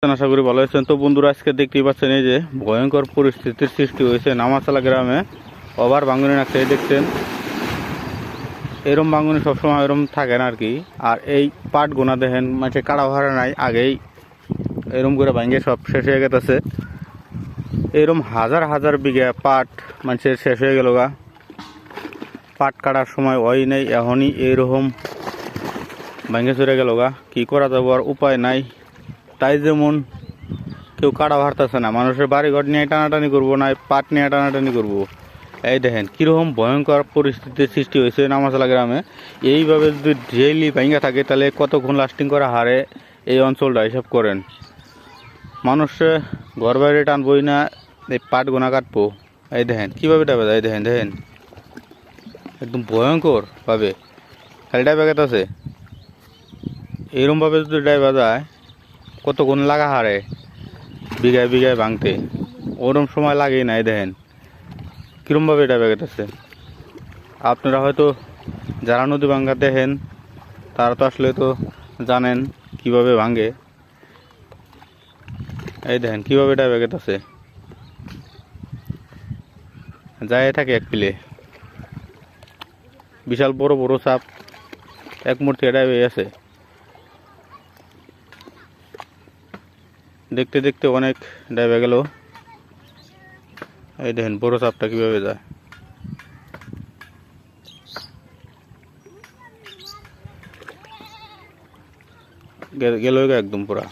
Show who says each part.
Speaker 1: আছেন? আশা করি ভালো আছেন। তো বন্ধুরা, আজকে দেখতেই পাচ্ছেন এই যে ভয়ঙ্কর পরিস্থিতির সৃষ্টি হয়েছে নামাচালা গ্রামে। ওভার ভাঙনি নাকছে, এই দেখছেন। এরম ভাঙনি সবসময় এরম থাকে না আর কি। আর এই পাট গোনা দেখেন, মানে কাড়া ভাড়া নাই, আগেই এরম করে ভাঙে সব শেষ হয়ে গেছে। এরম হাজার হাজার বিঘা পাট মানুষের শেষ হয়ে গেল গা। পাট কাটার সময় ওই নেই, এখনই এইরকম ভেঙে চড়ে গেল গা। কি করা যাবো, আর উপায় নাই। তাই যেমন কেউ কাটা ভারতেছে না, মানুষের বাড়িঘর নিয়ে টানাটানি করবো না, পাট নিয়ে টানাটানি করবো। এই দেখেন কীরকম ভয়ঙ্কর পরিস্থিতির সৃষ্টি হয়েছে নামাচালা গ্রামে। এইভাবে যদি ডেইলি ভেঙে থাকে তাহলে কতক্ষণ লাস্টিং করে হারে এই অঞ্চলটা, হিসাব করেন। মানুষে ঘর বাইরে টানবই না, এই পাট গোনা কাটবো। এই দেখেন কীভাবে ডাবে যায়, দেখেন দেখেন একদম ভয়ঙ্কর ভাবে খালি ডাবে গেছে। এরমভাবে যদি ডাইবা যায় কতক্ষণ লাগা হারে বিঘায় বিঘায় ভাঙতে, ওরম সময় লাগেই নাই। দেখেন কীরমভাবে ডাইবা গেতেছে। আপনারা হয়তো যারা নদী ভাঙ্গা দেখেন তারা তো আসলে তো জানেন কিভাবে ভাঙে। এই দেখেন কীভাবে ডাইবা গেতেছে, যায় থাকে এক পিলে। বিশাল বড় বড় চাপ এক মুহূর্তে ডাইবে আছে। দেখতে দেখতে অনেক ডাইবে গেল। এই দেখেন বড় চাপটা কিভাবে যায়, গেল একদম পুরা।